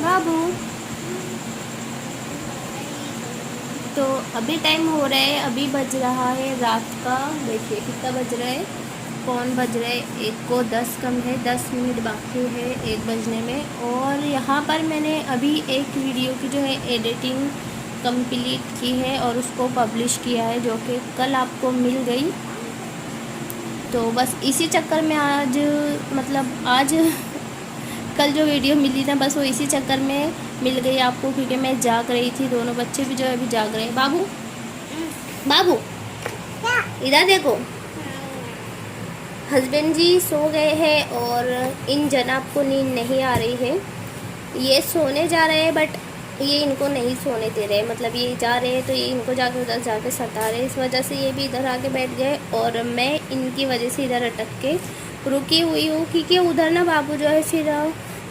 बाबू। तो अभी टाइम हो रहा है, अभी बज रहा है रात का, देखिए कितना बज रहा है, कौन बज रहा है, 1 को 10 कम है, 10 मिनट बाकी है 1 बजने में। और यहाँ पर मैंने अभी एक वीडियो की जो है एडिटिंग कंप्लीट की है और उसको पब्लिश किया है, जो कि कल आपको मिल गई। तो बस इसी चक्कर में आज, मतलब आज कल जो वीडियो मिली ना, बस वो इसी चक्कर में मिल गई आपको, क्योंकि मैं जाग रही थी। दोनों बच्चे भी जो है अभी जाग रहे हैं। बाबू, बाबू इधर देखो, हस्बैंड जी सो गए हैं और इन जनाब को नींद नहीं आ रही है। ये सोने जा रहे हैं बट ये इनको नहीं सोने दे रहे, मतलब ये जा रहे हैं तो ये इनको जाके उधर जाके सता रहे, इस वजह से ये भी इधर आके बैठ गए और मैं इनकी वजह से इधर अटक के रुकी हुई हूँ, क्योंकि उधर ना बाबू जो है फिर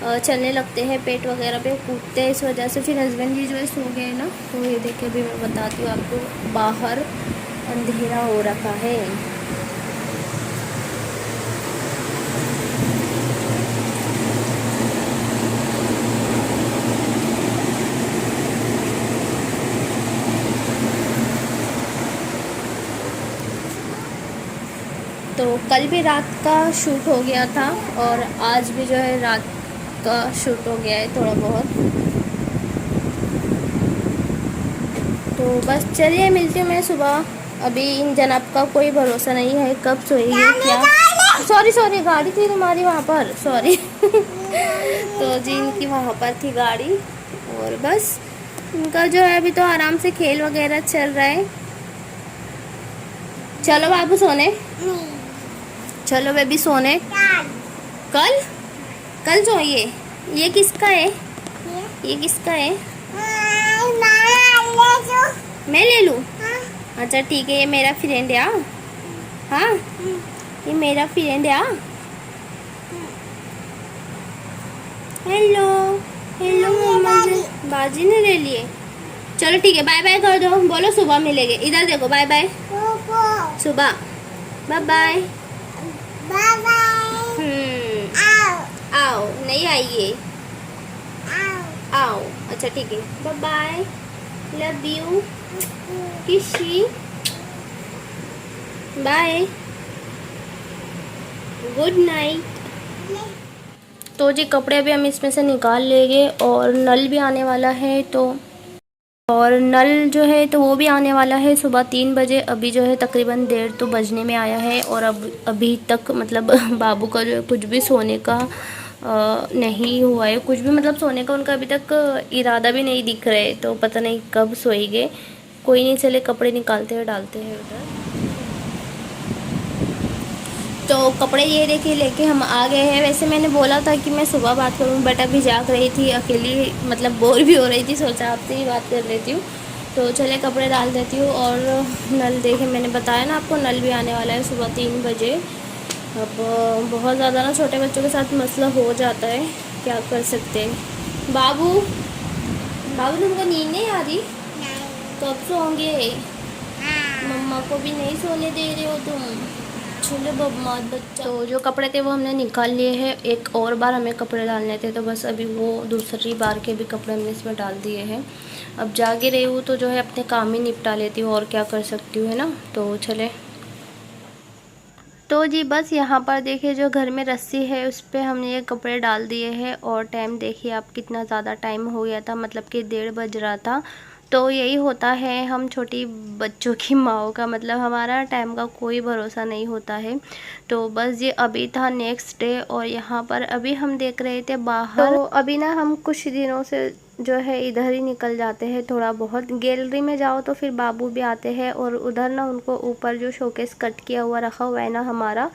चलने लगते हैं, पेट वगैरह पे कूदते हैं, इस वजह से फिर हस्बैंड जी जो है सो गए ना। तो ये देखिए अभी मैं बताती हूँ आपको, बाहर अंधेरा हो रखा है। तो कल भी रात का शूट हो गया था और आज भी जो है रात का शूट हो गया है थोड़ा बहुत। तो बस चलिए मिलती हूँ मैं सुबह। अभी इन जनाब का कोई भरोसा नहीं है कब सोएगी क्या। सॉरी सॉरी, गाड़ी थी तुम्हारी वहाँ पर, सॉरी। तो जी इनकी वहाँ पर थी गाड़ी और बस इनका जो है अभी तो आराम से खेल वगैरह चल रहा है। चलो बाबू सोने, चलो बेबी सोने। कल कल सोइए। ये किसका है, ये किसका है, मैं ले लूँ। अच्छा ठीक है, ये मेरा फ्रेंड है। हाँ ये मेरा फ्रेंड है। हेलो हेलो मम्मा जी, बाजी ने ले लिए। चलो ठीक है, बाय बाय कर दो, बोलो सुबह मिलेंगे। इधर देखो, बाय बाय, सुबह बाय बाय। आओ नहीं आइए, आओ। अच्छा ठीक है, बाय बाय, लव यू, किसी, बाय, गुड नाइट। तो जी कपड़े अभी हम इसमें से निकाल लेंगे और नल भी आने वाला है, तो और नल जो है तो वो भी आने वाला है सुबह 3 बजे। अभी जो है तकरीबन 1:30 तो बजने में आया है और अब अभी तक मतलब बाबू का जो है कुछ भी सोने का नहीं हुआ है, कुछ भी मतलब सोने का उनका अभी तक इरादा भी नहीं दिख रहा है, तो पता नहीं कब सोएंगे। कोई नहीं, चले कपड़े निकालते हुए डालते हैं उधर। तो कपड़े ये देखिए लेके हम आ गए हैं। वैसे मैंने बोला था कि मैं सुबह बात करूँ, बट अभी जाग रही थी अकेली, मतलब बोर भी हो रही थी, सोचा आपसे ही बात कर लेती हूँ। तो चले कपड़े डाल देती हूँ और नल देखे, मैंने बताया ना आपको नल भी आने वाला है सुबह 3 बजे। अब बहुत ज़्यादा ना छोटे बच्चों के साथ मसला हो जाता है, क्या कर सकते हैं। बाबू, बाबू तुमको नींद नहीं आ रही, कब सोओगे, मम्मा को भी नहीं सोने दे रहे हो तुम, छोले बदमाश बच्चा। तो जो कपड़े थे वो हमने निकाल लिए हैं, एक और बार हमें कपड़े डालने थे, तो बस अभी वो दूसरी बार के भी कपड़े हमने इसमें डाल दिए हैं। अब जागे रही हूँ तो जो है अपने काम ही निपटा लेती हूँ, और क्या कर सकती हूँ, है ना। तो चले, तो जी बस यहाँ पर देखिए जो घर में रस्सी है उस पर हमने ये कपड़े डाल दिए हैं और टाइम देखिए आप कितना ज़्यादा टाइम हो गया था, मतलब कि 1:30 बज रहा था। तो यही होता है हम छोटी बच्चों की माओ का, मतलब हमारा टाइम का कोई भरोसा नहीं होता है। तो बस ये अभी था नेक्स्ट डे और यहाँ पर अभी हम देख रहे थे बाहर। तो अभी ना हम कुछ दिनों से जो है इधर ही निकल जाते हैं, थोड़ा बहुत गैलरी में जाओ तो फिर बाबू भी आते हैं और उधर ना उनको ऊपर जो शोकेस कट किया हुआ रखा हुआ है ना हमारा,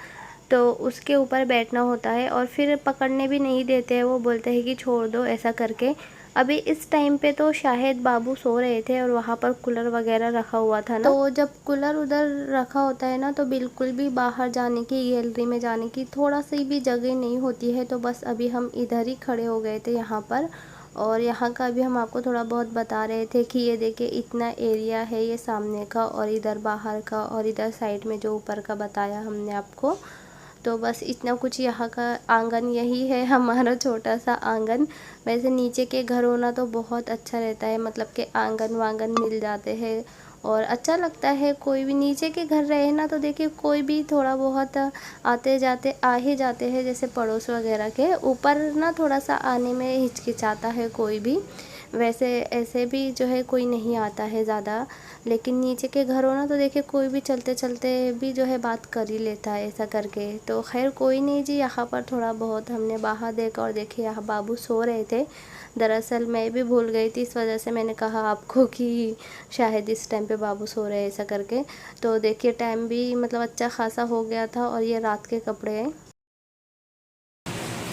तो उसके ऊपर बैठना होता है और फिर पकड़ने भी नहीं देते हैं, वो बोलते हैं कि छोड़ दो ऐसा करके। अभी इस टाइम पे तो शायद बाबू सो रहे थे और वहाँ पर कूलर वगैरह रखा हुआ था ना, तो जब कूलर उधर रखा होता है ना तो बिल्कुल भी बाहर जाने की, गैलरी में जाने की थोड़ा सी भी जगह नहीं होती है। तो बस अभी हम इधर ही खड़े हो गए थे यहाँ पर, और यहाँ का भी हम आपको थोड़ा बहुत बता रहे थे कि ये देखिए इतना एरिया है ये सामने का और इधर बाहर का और इधर साइड में जो ऊपर का बताया हमने आपको। तो बस इतना कुछ यहाँ का आंगन यही है हमारा छोटा सा आंगन। वैसे नीचे के घर होना तो बहुत अच्छा रहता है, मतलब कि आंगन वांगन मिल जाते हैं और अच्छा लगता है। कोई भी नीचे के घर रहे ना तो देखिए कोई भी थोड़ा बहुत आते जाते आ ही जाते हैं, जैसे पड़ोस वगैरह के। ऊपर ना थोड़ा सा आने में हिचकिचाता है कोई भी, वैसे ऐसे भी जो है कोई नहीं आता है ज़्यादा। लेकिन नीचे के घर हो ना तो देखिए कोई भी चलते चलते भी जो है बात कर ही लेता है ऐसा करके। तो खैर कोई नहीं जी, यहाँ पर थोड़ा बहुत हमने बाहर देखा और देखिए यहाँ बाबू सो रहे थे। दरअसल मैं भी भूल गई थी, इस वजह से मैंने कहा आपको कि शायद इस टाइम पे बाबू सो रहे हैं ऐसा करके। तो देखिए टाइम भी मतलब अच्छा खासा हो गया था और ये रात के कपड़े हैं।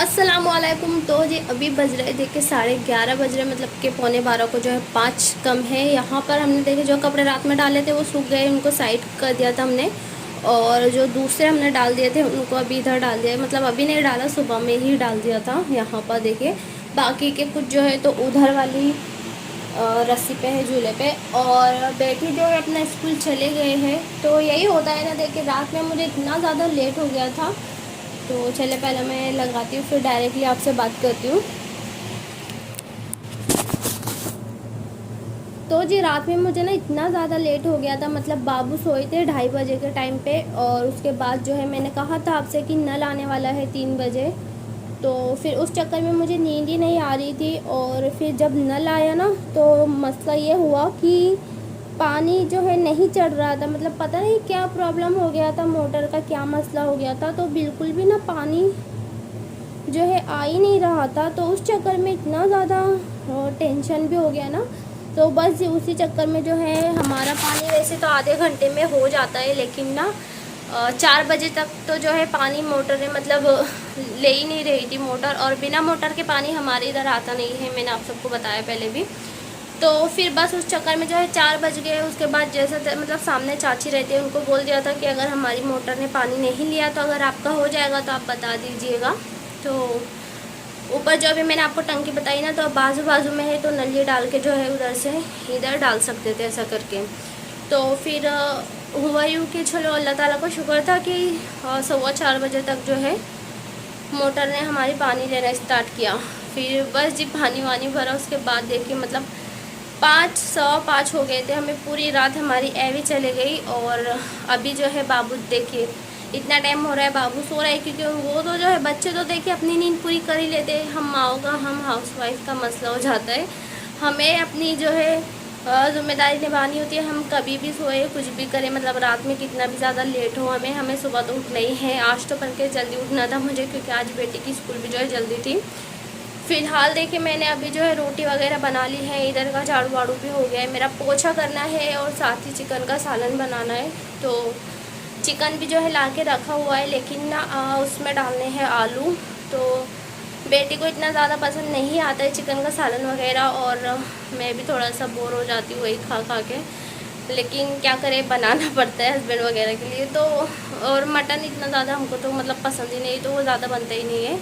अस्सलामुअलैकुम। तो जी अभी बज रहे देखिए 11:30 बज रहे, मतलब कि 11:45 को जो है 5 कम है। यहाँ पर हमने देखे जो कपड़े रात में डाले थे वो सूख गए, उनको साइड कर दिया था हमने। और जो दूसरे हमने डाल दिए थे उनको अभी इधर डाल दिया, मतलब अभी नहीं डाला, सुबह में ही डाल दिया था यहाँ पर देखिए। बाकी के कुछ जो है तो उधर वाली रस्सी पे है, झूले पे। और बेटी जो है अपना स्कूल चले गए हैं। तो यही होता है ना, देखिए रात में मुझे इतना ज़्यादा लेट हो गया था। तो चले पहले मैं लगाती हूँ, फिर डायरेक्टली आपसे बात करती हूँ। तो जी रात में मुझे ना इतना ज़्यादा लेट हो गया था, मतलब बाबू सोए थे 2:30 बजे के टाइम पे। और उसके बाद जो है मैंने कहा था आपसे कि नल आने वाला है 3 बजे। तो फिर उस चक्कर में मुझे नींद ही नहीं आ रही थी। और फिर जब नल आया ना तो मसला ये हुआ कि पानी जो है नहीं चढ़ रहा था, मतलब पता नहीं क्या प्रॉब्लम हो गया था, मोटर का क्या मसला हो गया था। तो बिल्कुल भी ना पानी जो है आ ही नहीं रहा था। तो उस चक्कर में इतना ज़्यादा टेंशन भी हो गया ना। तो बस उसी चक्कर में जो है हमारा पानी वैसे तो आधे घंटे में हो जाता है, लेकिन ना 4 बजे तक तो जो है पानी मोटर ने मतलब ले ही नहीं रही थी मोटर। और बिना मोटर के पानी हमारे इधर आता नहीं है, मैंने आप सबको बताया पहले भी। तो फिर बस उस चक्कर में जो है 4 बज गए। उसके बाद जैसे मतलब सामने चाची रहती है, उनको बोल दिया था कि अगर हमारी मोटर ने पानी नहीं लिया तो अगर आपका हो जाएगा तो आप बता दीजिएगा। तो ऊपर जो अभी मैंने आपको टंकी बताई ना, तो बाजू बाजू में है तो नली डाल के जो है उधर से इधर डाल सकते थे ऐसा करके। तो फिर हुआ यूँ कि चलो अल्लाह ताला को शुक्र था कि 4:15 बजे तक जो है मोटर ने हमारी पानी लेना स्टार्ट किया। फिर बस जी पानी वानी भरा। उसके बाद देखिए मतलब 5:15 हो गए थे, हमें पूरी रात हमारी ऐवी चले गई। और अभी जो है बाबू देखिए इतना टाइम हो रहा है, बाबू सो रहा है, क्योंकि वो तो जो है बच्चे तो देखिए अपनी नींद पूरी कर ही लेते हैं। हम माओ का, हम हाउसवाइफ का मसला हो जाता है। हमें अपनी जो है जिम्मेदारी निभानी होती है। हम कभी भी सोए कुछ भी करें, मतलब रात में कितना भी ज़्यादा लेट हो हमें सुबह तो उठना ही है। आज तो बल्कि जल्दी उठना था मुझे, क्योंकि आज बेटी की स्कूल भी जो है जल्दी थी। फ़िलहाल देखिए मैंने अभी जो है रोटी वगैरह बना ली है, इधर का झाड़ू वाड़ू भी हो गया है, मेरा पोछा करना है और साथ ही चिकन का सालन बनाना है। तो चिकन भी जो है ला के रखा हुआ है, लेकिन ना उसमें डालने हैं आलू। तो बेटी को इतना ज़्यादा पसंद नहीं आता है चिकन का सालन वगैरह, और मैं भी थोड़ा सा बोर हो जाती हूँ वही खा खा के। लेकिन क्या करें, बनाना पड़ता है हस्बैंड वगैरह के लिए। तो और मटन इतना ज़्यादा हमको तो मतलब पसंद ही नहीं, तो वो ज़्यादा बनता ही नहीं है।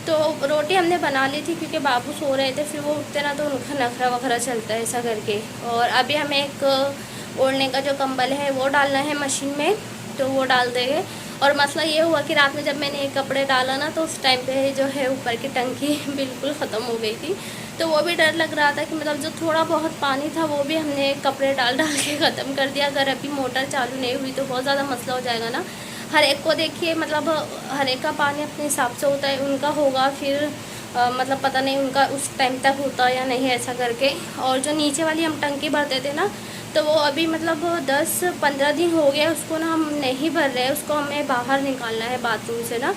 तो रोटी हमने बना ली थी क्योंकि बाबू सो रहे थे, फिर वो उठते ना तो उनका नखरा वखरा चलता है ऐसा करके। और अभी हमें एक ओढ़ने का जो कंबल है वो डालना है मशीन में, तो वो डाल देंगे। और मसला ये हुआ कि रात में जब मैंने ये कपड़े डाला ना तो उस टाइम पे जो है ऊपर की टंकी बिल्कुल ख़त्म हो गई थी। तो वो भी डर लग रहा था कि मतलब जो थोड़ा बहुत पानी था वो भी हमने कपड़े डाल डाल के ख़त्म कर दिया। अगर अभी मोटर चालू नहीं हुई तो बहुत ज़्यादा मसला हो जाएगा ना। हर एक को देखिए मतलब हर एक का पानी अपने हिसाब से होता है, उनका होगा फिर मतलब पता नहीं उनका उस टाइम तक होता या नहीं ऐसा करके। और जो नीचे वाली हम टंकी भरते थे ना, तो वो अभी मतलब 10-15 दिन हो गया उसको ना हम नहीं भर रहे, उसको हमें बाहर निकालना है बाथरूम से ना।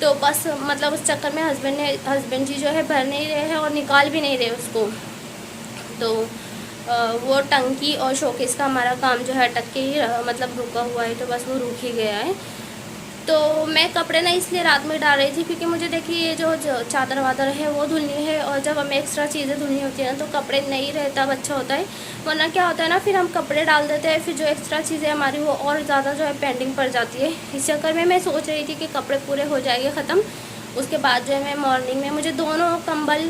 तो बस मतलब उस चक्कर में हस्बैंड जी जो है भर नहीं रहे हैं और निकाल भी नहीं रहे उसको। तो वो टंकी और शोकेस का हमारा काम जो है अटक के ही मतलब रुका हुआ है, तो बस वो रुक ही गया है। तो मैं कपड़े ना इसलिए रात में डाल रही थी क्योंकि मुझे देखिए ये जो चादर वादर है वो धुलनी है, और जब हमें एक्स्ट्रा चीज़ें धुलनी होती है ना तो कपड़े नहीं रहता अच्छा होता है। वरना क्या होता है ना, फिर हम कपड़े डाल देते हैं, फिर जो एक्स्ट्रा चीज़ें हमारी वो और ज़्यादा जो है पेंडिंग पड़ जाती है। इस चक्कर में मैं सोच रही थी कि कपड़े पूरे हो जाएंगे ख़त्म, उसके बाद जो है मैं मॉर्निंग में मुझे दोनों कंबल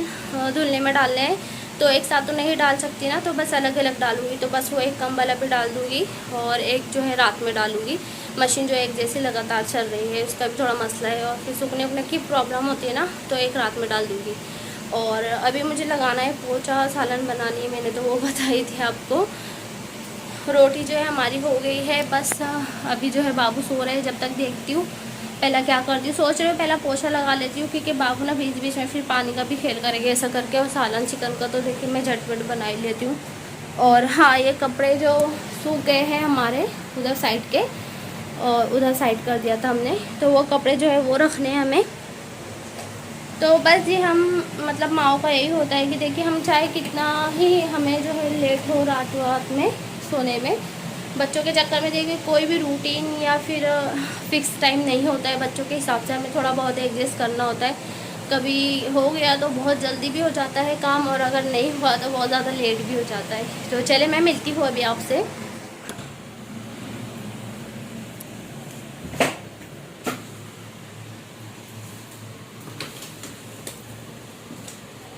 धुलने में डालने हैं। तो एक साथ तो नहीं डाल सकती ना, तो बस अलग अलग डालूँगी। तो बस वो एक कंबल अभी डाल दूँगी और एक जो है रात में डालूँगी। मशीन जो एक जैसी लगातार चल रही है उसका भी थोड़ा मसला है, और फिर सूखने उखने की प्रॉब्लम होती है ना, तो एक रात में डाल दूँगी। और अभी मुझे लगाना है पोछा, सालन बनानी है, मैंने तो वो बताई थी आपको। रोटी जो है हमारी हो गई है, बस अभी जो है बाबू सो रहे हैं, जब तक देखती हूँ पहला क्या करती हूँ। सोच रही हूँ पहला पोछा लगा लेती हूँ, क्योंकि बाबू ना बीच बीच में फिर पानी का भी खेल करेंगे ऐसा करके। और सालन चिकन का तो देखिए मैं झटपट बना ही लेती हूँ। और हाँ, ये कपड़े जो सूख गए हैं हमारे उधर साइड के, और उधर साइड कर दिया था हमने, तो वो कपड़े जो है वो रखने हैं हमें। तो बस ये हम मतलब माओ का यही होता है कि देखिए हम चाहे कितना ही हमें जो है लेट हो रात में सोने में, बच्चों के चक्कर में देखिए कोई भी रूटीन या फिर फिक्स टाइम नहीं होता है। बच्चों के हिसाब से हमें थोड़ा बहुत एडजस्ट करना होता है। कभी हो गया तो बहुत जल्दी भी हो जाता है काम, और अगर नहीं हुआ तो बहुत ज़्यादा लेट भी हो जाता है। तो चले मैं मिलती हूँ अभी आपसे।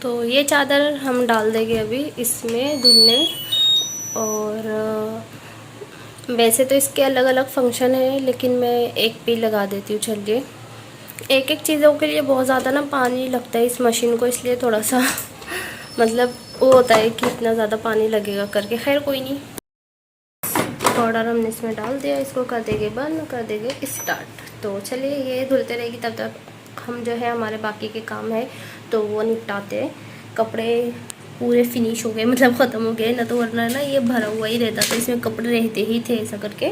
तो ये चादर हम डाल देंगे अभी इसमें धुलने। और वैसे तो इसके अलग अलग फंक्शन है, लेकिन मैं एक पे लगा देती हूँ। चलिए, एक एक चीज़ों के लिए बहुत ज़्यादा ना पानी लगता है इस मशीन को, इसलिए थोड़ा सा मतलब वो होता है कि इतना ज़्यादा पानी लगेगा करके। खैर कोई नहीं, पाउडर हमने इसमें डाल दिया, इसको कर देंगे बंद, कर देंगे स्टार्ट। तो चलिए ये धुलते रहेगी, तब तक हम जो है हमारे बाकी के काम है तो वो निपटाते हैं। कपड़े पूरे फिनिश हो गए, मतलब ख़त्म हो गए ना, तो वरना ना ये भरा हुआ ही रहता था, इसमें कपड़े रहते ही थे ऐसा करके।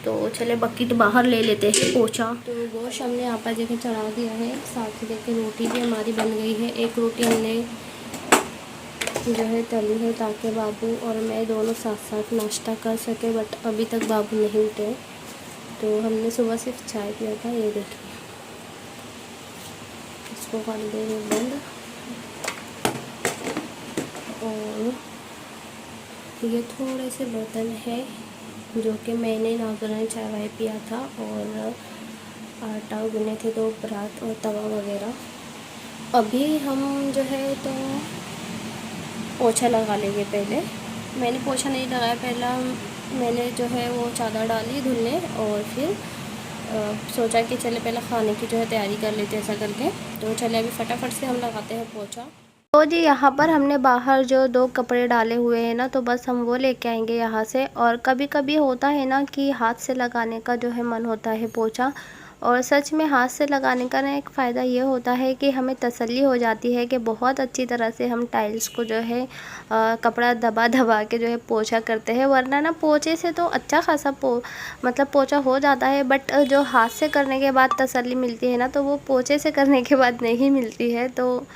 तो चले बकेट बाहर ले लेते हैं पोछा। तो गोश्त हमने यहाँ पर जगह चढ़ा दिया है, साथ ही देखिए रोटी भी हमारी बन गई है। एक रोटी हमने जो है तली है ताकि बाबू और मैं दोनों साथ साथ नाश्ता कर सके, बट अभी तक बाबू नहीं उठे। तो हमने सुबह सिर्फ चाय पिया था। ये देखिए, इसको कर देंगे बंद। और ये थोड़े से बर्तन है जो कि मैंने नाज़ुरन चाय वाय पिया था, और आटा गुने थे तो परात और तवा वगैरह। अभी हम जो है तो पोछा लगा लेंगे। पहले मैंने पोछा नहीं लगाया, पहला मैंने जो है वो चादर डाली धुलने, और फिर सोचा कि चले पहले खाने की जो है तैयारी कर लेते हैं ऐसा करके। तो चले अभी फटाफट से हम लगाते हैं पोछा। तो जी यहाँ पर हमने बाहर जो 2 कपड़े डाले हुए हैं ना, तो बस हम वो लेके आएंगे यहाँ से। और कभी कभी होता है ना कि हाथ से लगाने का जो है मन होता है पोछा, और सच में हाथ से लगाने का ना एक फ़ायदा ये होता है कि हमें तसल्ली हो जाती है कि बहुत अच्छी तरह से हम टाइल्स को जो है कपड़ा दबा दबा के जो है पोछा करते हैं। वरना ना पोछे से तो अच्छा खासा मतलब पोछा हो जाता है, बट जो हाथ से करने के बाद तसल्ली मिलती है ना, तो वो पोछे से करने के बाद नहीं मिलती है। तो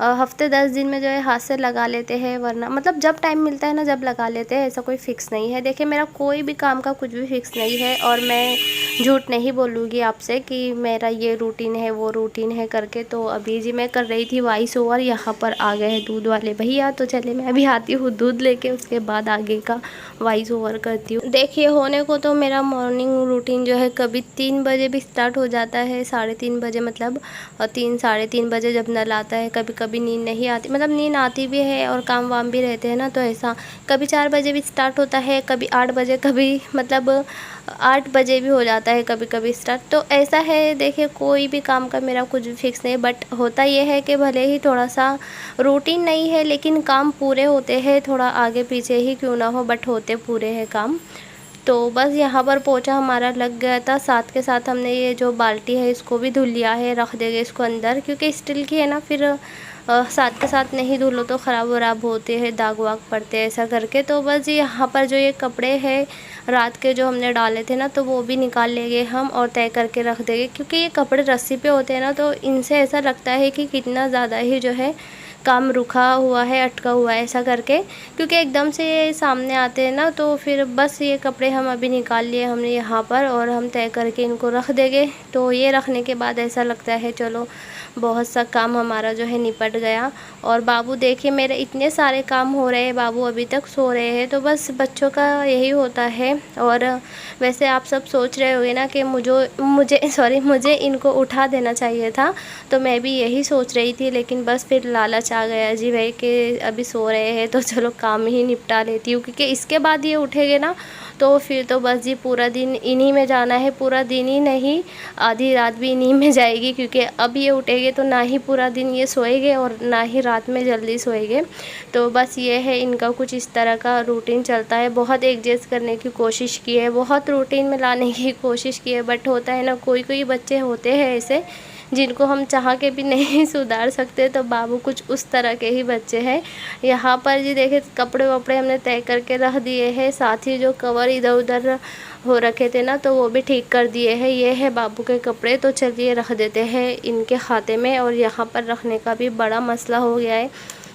हफ्ते 10 दिन में जो है हाथ से लगा लेते हैं, वरना मतलब जब टाइम मिलता है ना जब लगा लेते हैं, ऐसा कोई फ़िक्स नहीं है। देखिए मेरा कोई भी काम का कुछ भी फ़िक्स नहीं है, और मैं झूठ नहीं बोलूँगी आपसे कि मेरा ये रूटीन है वो रूटीन है करके। तो अभी जी मैं कर रही थी वॉइस ओवर, यहाँ पर आ गए हैं दूध वाले भैया। तो चले मैं अभी आती हूँ दूध लेके, उसके बाद आगे का वॉइस ओवर करती हूँ। देखिए होने को तो मेरा मॉर्निंग रूटीन जो है कभी 3 बजे भी स्टार्ट हो जाता है, 3:30 बजे, मतलब 3 साढ़े 3 बजे जब नल आता है। कभी कभी नींद नहीं आती, मतलब नींद आती भी है और काम वाम भी रहते हैं ना, तो ऐसा कभी 4 बजे भी स्टार्ट होता है, कभी 8 बजे, कभी मतलब 8 बजे भी हो जाता है कभी कभी स्टार्ट। तो ऐसा है, देखिए कोई भी काम का मेरा कुछ भी फिक्स नहीं, बट होता ये है कि भले ही थोड़ा सा रूटीन नहीं है, लेकिन काम पूरे होते हैं, थोड़ा आगे पीछे ही क्यों ना हो, बट होते पूरे हैं काम। तो बस यहाँ पर पोछा हमारा लग गया था, साथ के साथ हमने ये जो बाल्टी है इसको भी धुल लिया है, रख देंगे इसको अंदर, क्योंकि स्टील की है ना, फिर साथ के साथ नहीं धुलो तो ख़राब वराब होते हैं, दाग वाग पड़ते हैं ऐसा करके। तो बस यहाँ पर जो ये कपड़े हैं रात के जो हमने डाले थे ना, तो वो भी निकाल लेंगे हम और तय करके रख देंगे, क्योंकि ये कपड़े रस्सी पे होते हैं ना, तो इनसे ऐसा लगता है कि कितना ज़्यादा ही जो है काम रुका हुआ है, अटका हुआ है ऐसा करके, क्योंकि एकदम से ये सामने आते हैं ना। तो फिर बस ये कपड़े हम अभी निकाल लिए हमने यहाँ पर, और हम तय करके इनको रख देंगे। तो ये रखने के बाद ऐसा लगता है चलो बहुत सा काम हमारा जो है निपट गया। और बाबू देखिए मेरे इतने सारे काम हो रहे हैं, बाबू अभी तक सो रहे हैं। तो बस बच्चों का यही होता है। और वैसे आप सब सोच रहे होंगे ना कि मुझे इनको उठा देना चाहिए था, तो मैं भी यही सोच रही थी, लेकिन बस फिर लालच आ गया जी भाई कि अभी सो रहे हैं तो चलो काम ही निपटा लेती हूँ, क्योंकि इसके बाद ये उठेंगे ना तो फिर तो बस जी पूरा दिन इन्हीं में जाना है, पूरा दिन ही नहीं आधी रात भी इन्हीं में जाएगी, क्योंकि अब ये उठेंगे तो ना ही पूरा दिन ये सोएंगे और ना ही रात में जल्दी सोएंगे। तो बस ये है इनका कुछ इस तरह का रूटीन चलता है। बहुत एडजस्ट करने की कोशिश की है, बहुत रूटीन में लाने की कोशिश की है, बट होता है ना, कोई कोई बच्चे होते हैं ऐसे जिनको हम चाह के भी नहीं सुधार सकते। तो बाबू कुछ उस तरह के ही बच्चे हैं। यहाँ पर जी देखिए कपड़े वपड़े हमने तय करके रख दिए हैं, साथ ही जो कवर इधर उधर हो रखे थे ना तो वो भी ठीक कर दिए हैं। ये है बाबू के कपड़े, तो चलिए रख देते हैं इनके खाते में। और यहाँ पर रखने का भी बड़ा मसला हो गया है,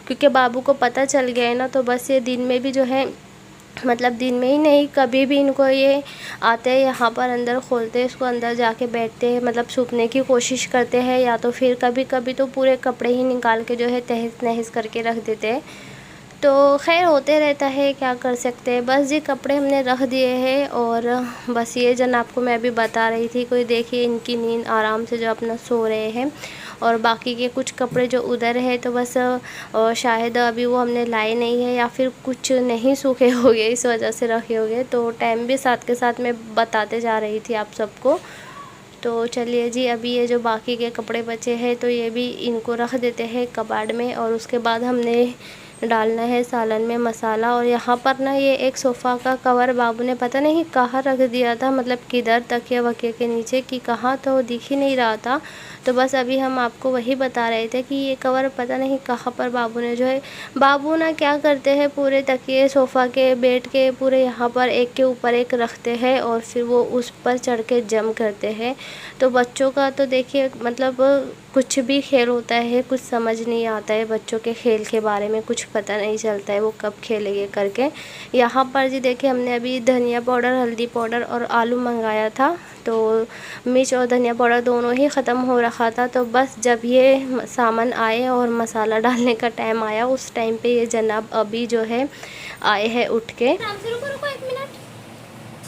क्योंकि बाबू को पता चल गया है ना, तो बस ये दिन में भी जो है, मतलब दिन में ही नहीं कभी भी इनको ये आते हैं यहाँ पर, अंदर खोलते हैं इसको, अंदर जाके बैठते हैं, मतलब छुपने की कोशिश करते हैं, या तो फिर कभी कभी तो पूरे कपड़े ही निकाल के जो है तहस नहस करके रख देते हैं। तो खैर होते रहता है, क्या कर सकते हैं। बस ये कपड़े हमने रख दिए हैं, और बस ये जन आपको मैं अभी बता रही थी, कोई देखिए इनकी नींद आराम से जो अपना सो रहे हैं। और बाकी के कुछ कपड़े जो उधर है तो बस शायद अभी वो हमने लाए नहीं है, या फिर कुछ नहीं सूखे हो गए इस वजह से रखे हो गए। तो टाइम भी साथ के साथ मैं बताते जा रही थी आप सबको। तो चलिए जी, अभी ये जो बाकी के कपड़े बचे हैं तो ये भी इनको रख देते हैं कबाड़ में। और उसके बाद हमने डालना है सालन में मसाला। और यहाँ पर ना ये एक सोफ़ा का कवर बाबू ने पता नहीं कहाँ रख दिया था, मतलब किधर, तकिया वकिया के नीचे कि कहाँ, तो दिख ही नहीं रहा था। तो बस अभी हम आपको वही बता रहे थे कि ये कवर पता नहीं कहाँ पर बाबू ने जो है, बाबू ना क्या करते हैं, पूरे तकिए सोफ़ा के बेड के पूरे यहाँ पर एक के ऊपर एक रखते हैं और फिर वो उस पर चढ़ के जम करते हैं। तो बच्चों का तो देखिए मतलब कुछ भी खेल होता है, कुछ समझ नहीं आता है, बच्चों के खेल के बारे में कुछ पता नहीं चलता है वो कब खेलेंगे करके। यहाँ पर जी देखिए हमने अभी धनिया पाउडर, हल्दी पाउडर और आलू मंगाया था, तो मिर्च और धनिया पाउडर दोनों ही ख़त्म हो रखा था। तो बस जब ये सामान आए और मसाला डालने का टाइम आया, उस टाइम पे ये जनाब अभी जो है आए हैं उठ के। रुको रुको 1 मिनट,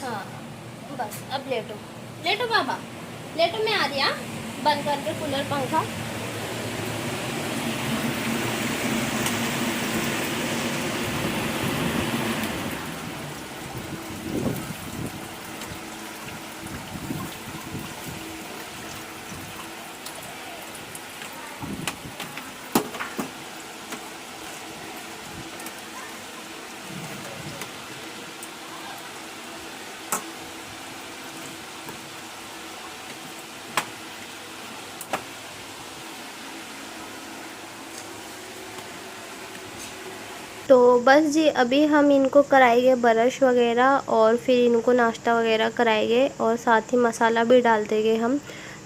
हाँ बस अब लेटो लेटो बाबा, लेटो, मैं आ रही, हाँ बंद करके कूलर पंखा। तो बस जी अभी हम इनको कराएंगे ब्रश वगैरह और फिर इनको नाश्ता वगैरह कराएंगे और साथ ही मसाला भी डाल देंगे हम।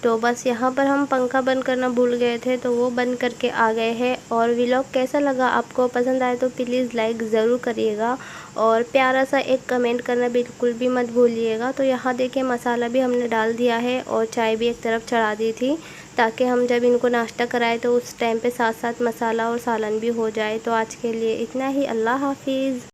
तो बस यहाँ पर हम पंखा बंद करना भूल गए थे तो वो बंद करके आ गए हैं। और व्लॉग कैसा लगा, आपको पसंद आए तो प्लीज़ लाइक ज़रूर करिएगा और प्यारा सा एक कमेंट करना बिल्कुल भी मत भूलिएगा। तो यहाँ देखिए मसाला भी हमने डाल दिया है और चाय भी एक तरफ चढ़ा दी थी, ताकि हम जब इनको नाश्ता कराएं तो उस टाइम पे साथ साथ मसाला और सालन भी हो जाए। तो आज के लिए इतना ही, अल्लाह हाफिज़।